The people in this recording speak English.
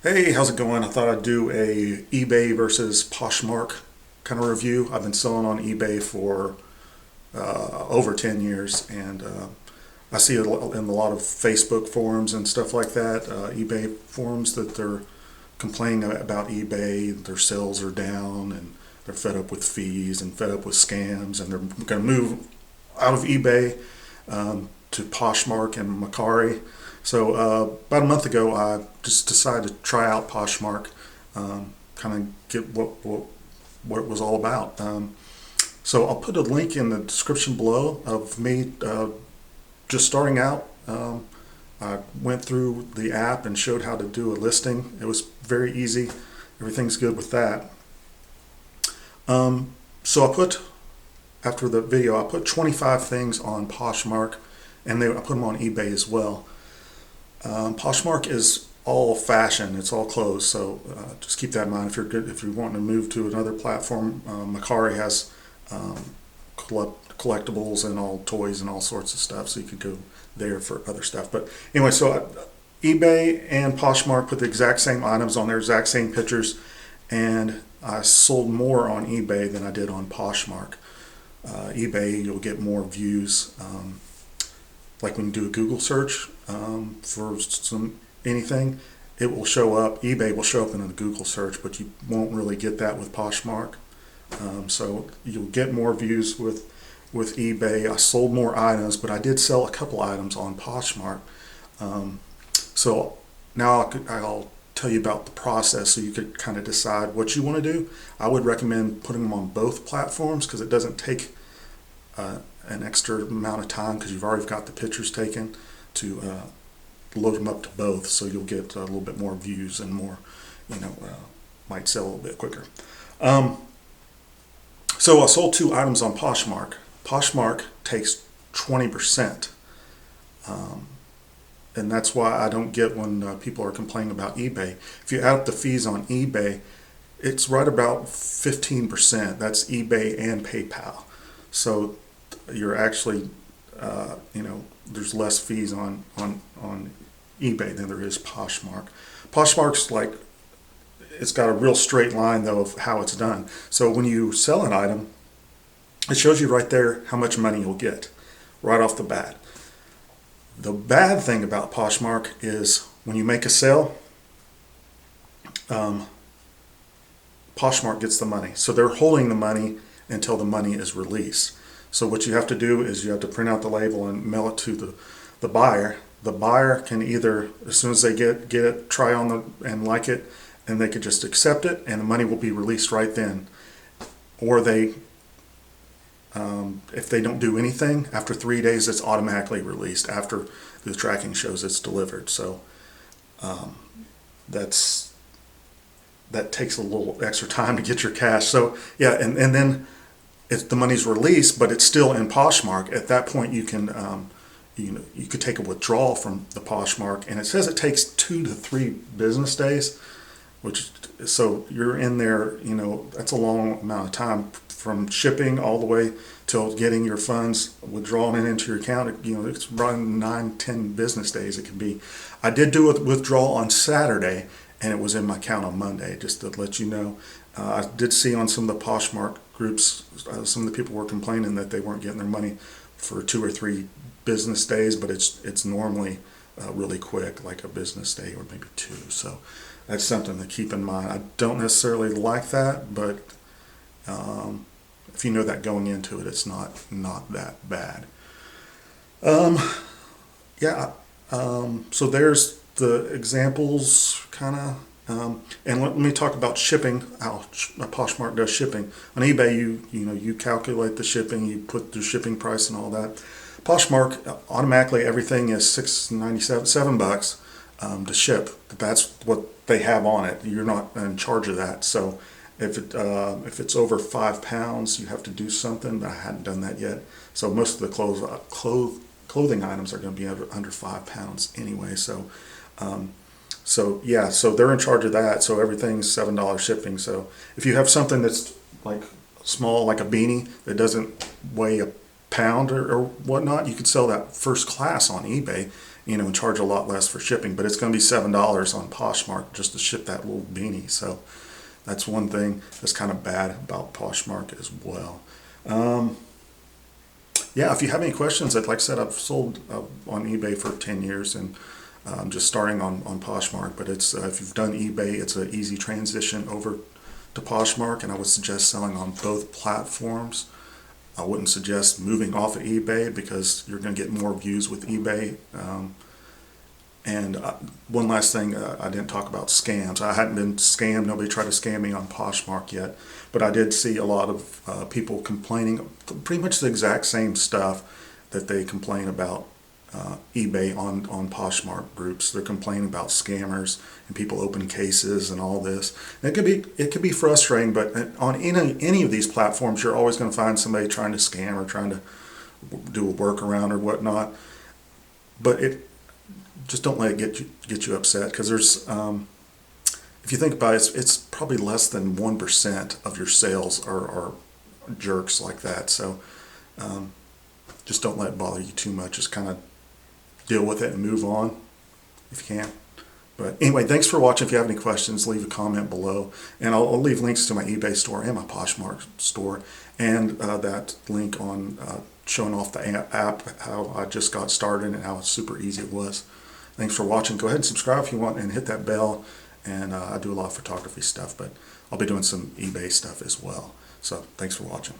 Hey, how's it going? I thought I'd do a eBay versus Poshmark kind of review. I've been selling on eBay for over 10 years, and I see it in a lot of Facebook forums and stuff like that, eBay forums, that they're complaining about eBay. Their sales are down, and they're fed up with fees and fed up with scams, and they're going to move out of eBay to Poshmark and Macari. So about a month ago, I just decided to try out Poshmark, kind of get what it was all about. So I'll put a link in the description below of me just starting out. I went through the app and showed how to do a listing. It was very easy. Everything's good with that. So after the video, I put 25 things on Poshmark, and I put them on eBay as well. Poshmark is all fashion; it's all clothes. So just keep that in mind if you're wanting to move to another platform. Macari has collectibles and all toys and all sorts of stuff, so you could go there for other stuff. But anyway, so eBay and Poshmark put the exact same items on there, exact same pictures, and I sold more on eBay than I did on Poshmark. eBay, you'll get more views. Like when you do a Google search for anything, it will show up. eBay will show up in a Google search, but you won't really get that with Poshmark. So you'll get more views with eBay. I sold more items, but I did sell a couple items on Poshmark. So now I'll tell you about the process so you could kind of decide what you want to do. I would recommend putting them on both platforms because it doesn't take an extra amount of time, because you've already got the pictures taken, to load them up to both, so you'll get a little bit more views and more, might sell a little bit quicker. So I sold two items on Poshmark. Poshmark takes 20%, and that's why I don't get when people are complaining about eBay. If you add up the fees on eBay, it's right about 15%. That's eBay and PayPal. So you're actually, there's less fees on eBay than there is Poshmark. Poshmark's like, it's got a real straight line though of how it's done. So when you sell an item, it shows you right there how much money you'll get right off the bat. The bad thing about Poshmark is when you make a sale, Poshmark gets the money. So they're holding the money until the money is released. So what you have to do is you have to print out the label and mail it to the buyer. The buyer can either, as soon as they get it, try on and like it, and they could just accept it, and the money will be released right then. Or they, if they don't do anything, after 3 days, it's automatically released after the tracking shows it's delivered. So that takes a little extra time to get your cash. So yeah, and then the money's released, but it's still in Poshmark. At that point, you can you could take a withdrawal from the Poshmark, and it says it takes 2 to 3 business days, so you're in there. That's a long amount of time from shipping all the way till getting your funds withdrawn into your account. It's running 9-10 business days. It can be. I did do a withdrawal on Saturday, and it was in my account on Monday. Just to let you know. I did see on some of the Poshmark groups, some of the people were complaining that they weren't getting their money for 2 or 3 business days, but it's normally really quick, like a business day or maybe 2. So that's something to keep in mind. I don't necessarily like that, but if you know that going into it, it's not that bad. So there's the examples, kind of. And let me talk about shipping. How Poshmark does shipping. On eBay, you calculate the shipping, you put the shipping price and all that. Poshmark, automatically everything is $7 to ship. That's what they have on it. You're not in charge of that. So if it's over £5, you have to do something. But I hadn't done that yet. So most of the clothing items are going to be under £5 anyway. So they're in charge of that. So everything's $7 shipping. So if you have something that's like small, like a beanie that doesn't weigh a pound or whatnot, you could sell that first class on eBay and charge a lot less for shipping. But it's going to be $7 on Poshmark just to ship that little beanie. So that's one thing that's kind of bad about Poshmark as well. Yeah, if you have any questions, like I said, I've sold on eBay for 10 years, and I'm just starting on Poshmark. But it's if you've done eBay, it's an easy transition over to Poshmark, and I would suggest selling on both platforms. I wouldn't suggest moving off of eBay because you're going to get more views with eBay. And one last thing, I didn't talk about scams. I hadn't been scammed. Nobody tried to scam me on Poshmark yet. But I did see a lot of people complaining pretty much the exact same stuff that they complain about eBay on Poshmark groups. They're complaining about scammers and people opening cases and all this. And it could be frustrating, but on any of these platforms, you're always going to find somebody trying to scam or trying to do a workaround or whatnot. But just don't let it get you upset, because there's if you think about it, it's probably less than 1% of your sales are jerks like that. So just don't let it bother you too much. Just kind of deal with it and move on if you can. But anyway, thanks for watching. If you have any questions, leave a comment below, and I'll leave links to my eBay store and my Poshmark store, and that link on showing off the app, how I just got started and how super easy it was. Thanks for watching. Go ahead and subscribe if you want, and hit that bell. And I do a lot of photography stuff, but I'll be doing some eBay stuff as well. So thanks for watching.